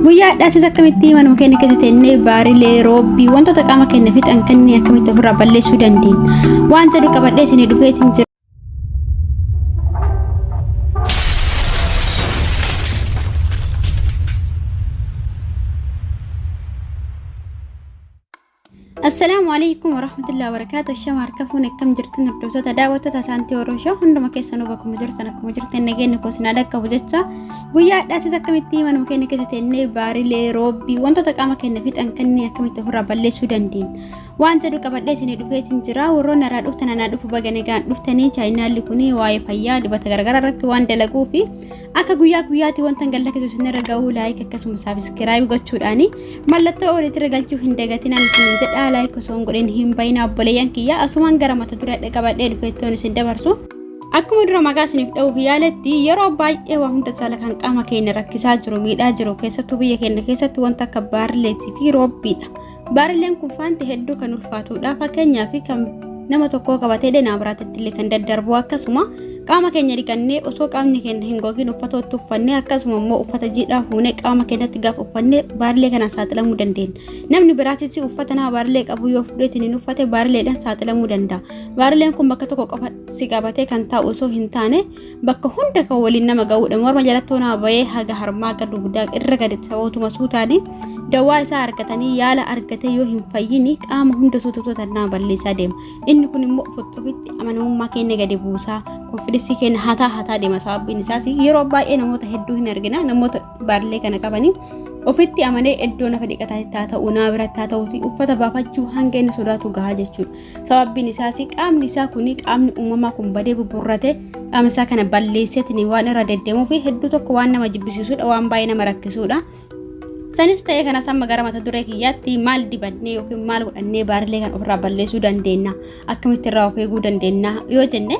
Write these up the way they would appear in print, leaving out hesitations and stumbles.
Guyyaa dhaasisa akkamitti manuma keenya keessatti inni baarilee roobbii wantoota qaama keenya fixan kanneen akkamitti ofirraa balleessuu dandeenya. Waan jedhu qabadhee isin dhufeetiin jira. السلام عليكم ورحمة الله وبركاته. الشمار كفون كم جرتنا بدوتة دعوة تسانتي وروشة هندما كيسانو بكم جرتنا نجين كوسنا دكا وجتة ويا داسة كميتي من مكان كيستني باريلي روبي وانت تكاما كنا فيت أنكني كميت هرا بالله سودان دين وانت دو كبدي سني دفيتين جرا ورونا رادوتنا نادوف بغاني كان دفتني تشاينا لكوني واي فيا دبتغرغر رت وان دلقو في akka guyyaati wanta gallaka tusinna ragau like akkasuma subscribe gochuudhaani mallattoo olitti galchuu hin dagatina isin jedha like osoon godhen hin bayna obboleeyyan kiyya asumaan gara mata dura qabadhee dhufeettoon isin dabarsu akkuma dura maqaa isiniif dha'uuf yaaletti yeroo baay'ee waa hunda caala kan qaama keenya rakkisaa jiru miidhaa jiru keessattuu biyya keenya keessatti wanta akka baarileetii fi roobbiidha. Baarileen kun faanti hedduu kan ulfaatudha fakkeenyaaf kan nama tokko qabatee deenaa biraatti illee kan daddarbu akkasuma qaama keenya dhiqannee osoo qaamni keenya hin gogin uffata uffannee akkasuma immoo uffata jiidhaa fuunee qaama keenyatti gaaf uffannee baarilee kana saaxilamuu dandeenya. Namni biraatis uffata nama baarilee qabu yoo fudheetiin hin uffate baarileedhaan saaxilamuu danda'a. Baarileen kun bakka tokko qofa si qabatee kan taa'u osoo hin taane bakka hunda kan waliin nama ga'uudha. Morma jalatti nama bayee haga harmaa gad dugdaa irra gadi sabootuma suutaanii dawaa isaa argatanii yaala argatee yoo hin fayyini qaama hunda suutuuta nama balleessaa deema. Inni kun immoo ofitti amanamummaa keenya gadi buusaa konfidensi keenya hataa deema sababbiin isaas yeroo baay'ee namoota hedduu hin argina namoota baarilee kana qabanii ofitti amanee iddoo nafa dhiqataa ta'uu naa biratti ta'uuti uffata baafachuu hanga inni sodaatu gahaa jechuudha. Sababbiin isaas qaamni isaa kun qaamni uumamaa kun badee buburrate qaama isaa kana balleesseetiin waan irra deddeemuu fi hedduu tokko waan nama jibbisiisuudha waan baay'ee nama rakkisuudha. Sanis ta'ee kana samma gara mata duree kiyyaatti maal dibannee yookiin maal godhannee baarilee kan ofirraa balleessuu dandeenya akkamitti irraa of eeguu dandeenya yoo jenne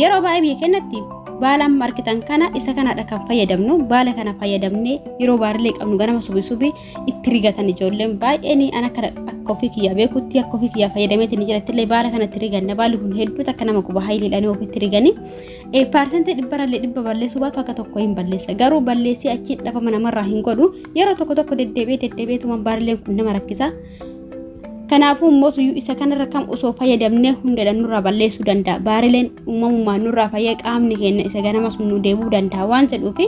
yeroo baay'ee biyya keenyatti baalaan markitan kana isa kanadha kan fayyadamnu baala kana fayyadamnee yeroo baarilee qabnu ganama subi itti rigatan ijoolleen baay'een ana kana akka ofii kiyyaa beekutti akka ofii kiyyaa fayyadameetiin jirattillee baala kana itti riganna baalli kun hedduu takka nama guba hayileedhaan ofitti rigani paarsentee dhibba balleessuu baatu akka tokko hin balleessa garuu balleessii achi dhafama namarraa hin godhu yeroo tokko deddeebi'eetuma baarileen kun nama rakkisa. Kanaafuu mootuu isa kanarra kam osoo fayyadamnee hundaan nurraa balleessuu danda'a. Baarileen uumamumaan nurraa fayyee qaamni keenya isa ganama sun nu deebuu danda'a waan jedhuufi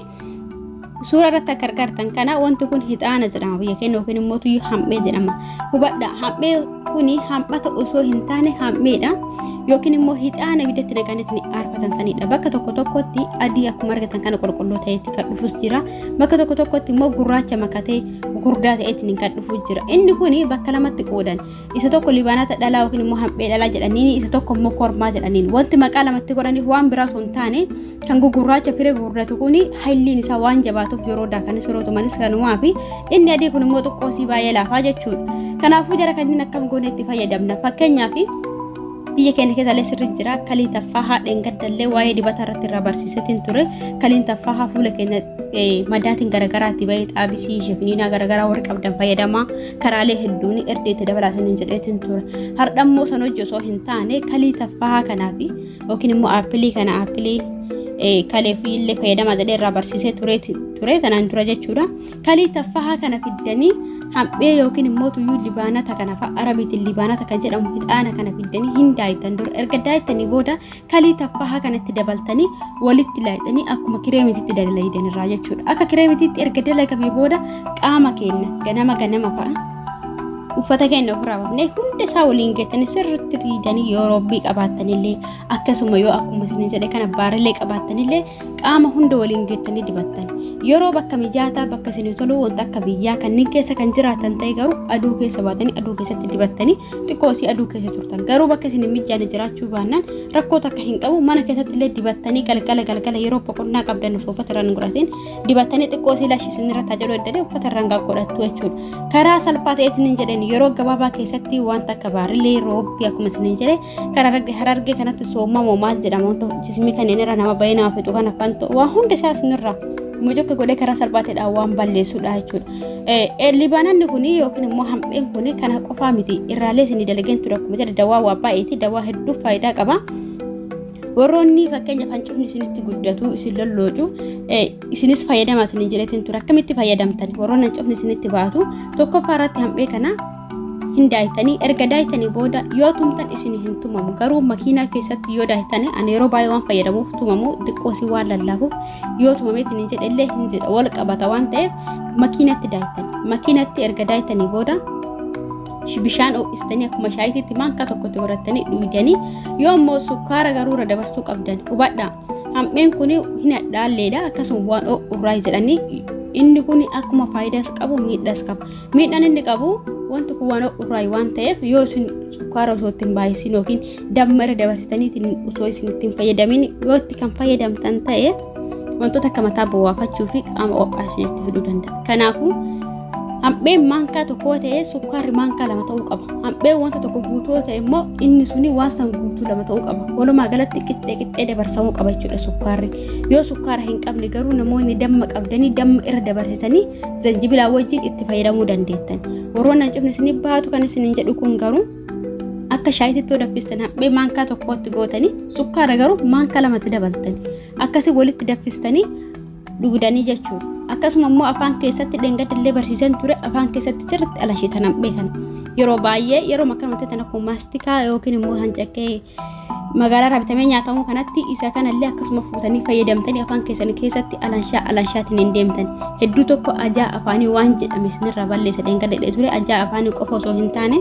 suura irratti akka argartan kana wanti kun hixaana jedhama biyya keenya yookiin mootuu hammee jedhama. Hubadha hammee kuni hammata osoo hin taane hammeedha yookiin immoo hixaana biddatti naqanitti aarfatan sanidha. Bakka tokkotti adii akkuma argatan kana qulqulluu ta'etti kan dhufus jira. Bakka tokkotti immoo gurraacha makatee gurdaa ta'etti kan dhufus jira. Inni kuni bakka lamatti qoodan. Isa tokko libaanata dhalaa yookiin immoo hammee dhalaa jedhaniin isa tokko immoo kormaa jedhaniin. Wanti maqaa lamatti godhaniif waan biraa osoo hin taane kan gurraacha firee gurratu kuni hayliin isaa waan jabaatuuf yeroo daakanis yeroo tumanis kanumaa fi inni adii kun immoo xiqqoosii baay'ee laafaa jechuudha. Kanaafuu jara kanneen akkam goone itti fayyadamna fakkeenyaaf biyya keenya keessallee sirri jira kaliin taffaa haadheen gaddallee waa'ee dibata irratti irraa barsiisetiin ture kaliin taffaa fuula keenya madaatiin garagaraatti bahee xaabisii shefiniinaa garagaraa warra qabdan fayyadamaa karaalee hedduun erdeetti dabalaasanii jedheetiin ture. Hardhammoo san hojii osoo hin taane kalii taffaa kanaaf yookiin immoo aappilii kana aappilii kalee fi illee fayyadamaa jedhee irraa barsiisee ture tanaan dura jechuudha. Kalii taffaa kana fiddanii hammee yookiin immoo tuyyuu libaanata kana fa'a arabiitiin libaanata kan jedhamu hixaana kana fiddanii hin daayitan dura erga daayitanii booda kalii taffaa kanatti dabaltanii walitti laayitanii akkuma kireemitiitti dalalaydan irraa jechuudha. Akka kireemitiitti erga dalagamee booda qaama keenya ganama fa'a uffata keenya ofirraa baafnee hunda isaa waliin geettanii sirriitti riidanii yoo roobbii qabaattanillee akkasuma yoo akkuma isin jedhe kana baarilee qabaattanillee qaama hunda waliin geettanii dibattan yeroo bakka mijaataa bakka isin toluu wanta akka biyyaa kanneen keessa kan jiraatan ta'e garuu aduu keessa baatanii aduu keessatti dibattanii xiqqoosii aduu keessa turtan garuu bakka isin mijaane jiraachuu baannaan rakkoo takka hin qabu mana keessatti illee dibattanii galgala yeroo boqonnaa qabdan uffata irraan godhatiin dibattanii xiqqoosii laashii isin irratti ajaluu eddanii uffata irraan godhattu jechuudha. Karaa salphaa ta'eetiin jedheen yeroo gabaabaa keessatti wanta akka baarilee roobbii akkuma isin jedhe karaa harargee kanatti soomamoo maal jedhama wanta jismii kanneen irra nama bayee nama fixu kana fanto waa hunda isaa isinirraa mujukka godhee karaa salphaateedhaan waan balleessuudha jechuudha. Libaananni kun yookiin immoo hammeen kun kana qofaa miti irraalee isin dalageen ture akkuma jedhe dawaa waa baay'eeti dawaa hedduu faayidaa qaba. warroonni fakkeenya fancufni isinitti guddatu isin lolloocu isinis fayyadamaa isin jedheetiin ture akkamitti fayyadamtan warroonni hancufni isinitti baatu tokkoffaa irratti hambee kana hin daayitanii erga daayitanii booda yoo tumtan isin hin tumamu garuu makiinaa keessatti yoo daayitanii ani yeroo baay'ee waan fayyadamuuf tumamu diqqoosii waan lallaafuuf yoo tumameetiin hin jedhellee hin jedha wal qabata waan ta'eef makiinatti daayitanii makiinatti erga daayitanii booda bishaan ho'istanii akkuma shaayiitti maankaa tokkotti godhatanii dhuydanii yoo ammoo sukkaara garuura dabarsuu qabdan hubadhaa hambeen kun hin dhaalleedha akkasuma waan ho'urraa jedhanii inni kun akkuma faayidaas qabu miidhaas qaba miidhaan inni qabu wanti kun waan ho'urraa waan ta'eef yoo isin sukkaara osoo ittiin baay'isin yookiin damma irra dabarsitanii osoo isin ittiin fayyadamin yoo itti kan fayyadamtan ta'e wantoota akka mataa bowwaafachuu fi qaama ho'aasinitti fiduu danda'a kanaafuu hambeen maankaa tokko ta'e sukkaarri maankaa lama ta'uu qaba hambeen wanta tokko guutuu ta'e immoo inni suni waasan guutuu lama ta'uu qaba walumaa galatti qixxee dabarsamuu qaba jechuudha sukkaarri yoo sukkaara hin qabne garuu namoonni damma qabdanii damma irra dabarsitanii zanjibilaa wajjin itti fayyadamuu dandeettan warroonni hancufni isin baatu kan isin jedhu kun garuu akka shaayiitti daffistan hambee maankaa tokkotti gootanii sukkaara garuu maankaa lamatti dabaltanii akkasii walitti daffistanii dhugdanii jechuudha akkasuma immoo afaan keessatti dhengadillee barsiisan ture afaan keessatti sirriitti alashiisan hambee kan yeroo baay'ee yeroo makkamatti tan akkuma maastikaa yookiin immoo hancakkee magaalaa raabtamee nyaatamuu kanatti isa kanallee akkasuma fuutanii fayyadamtanii afaan keessan keessatti alashaatiin hin deemtan hedduu tokko ajaa afaanii waan jedhame sinirraa balleessa dhengadillee ture ajaa afaanii qofa osoo hin taane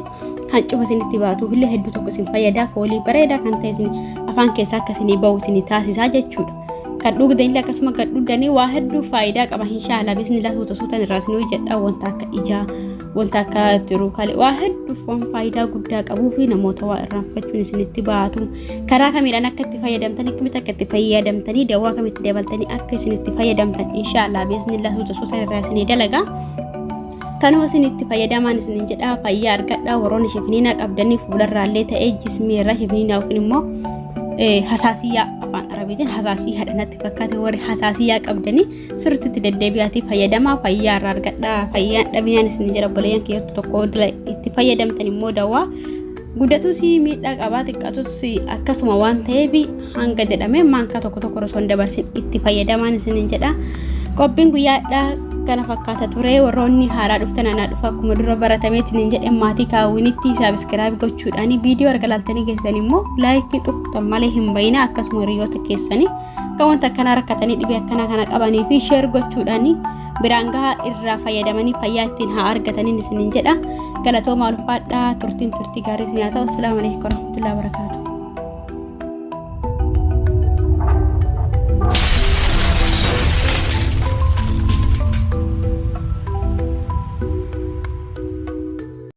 hancufa isinitti baatuuf illee hedduu tokko isin fayyadaa foolii bareedaa kan ta'e isin afaan keessaa akkasini ba'u isin taasisaa jechuudha kan dhugdanii akkasuma kan dhugdanii waa hedduu faayidaa qaba inshallah bismillah suutan irraa isin hojjedha wanta akka ijaa wanta akka jiru kale waa hedduu waan faayidaa guddaa qabuu fi namoota waa irraanfachuun isinitti baatu karaa kamiidhaan akka itti fayyadamtan akkamitti akka itti fayyadamtanii dawaa kamitti dabaltanii akka isinitti fayyadamtan inshallah bismillah suutan irraa isin dalaga kanuma isinitti fayyadamaan isin jedha fayyaa argadhaa warroonni shifniina qabdanii fuularraallee ta'ee jismiirra shifniina yookiin immoo hasaasiyyaa afaan arabiitiin hasaasiyyaa hadhanatti fakkaate warri hasaasiyyaa qabdanii sirriitti deddeebi'aatii fayyadamaa fayyaa irraa argadhaa fayyaan dhabinaan isin jedha boleeyyan keertu tokko itti fayyadamtan immoo dawaa guddatus miidhaa qabaa xiqqaatus akkasuma waan ta'eef hanga jedhamee maankaa tokko osoo hin dabarsin itti fayyadamaan isin jedha qophiin guyyaadhaa kana fakkaata ture warroonni haaraa dhuftan anaa dhufa akkuma dura baratameetiin jedhe maatii kaawwinitti saabskiraayib gochuudhaan viidiyoo erga laaltanii keessan immoo laayikii tuqxan malee hin bayina akkasuma hiriyoota keessanii kan wanta akkanaa rakkatanii dhibee akkanaa kana qabanii fi sheer gochuudhaan biraan gahaa irraa fayyadamanii fayyaa ittiin haa argataniin isiniin jedha galatooma ulfaadhaa turtii gaarii isin haa ta'u. Assalaamu alaykum warahmatullahi wabarakaatuh.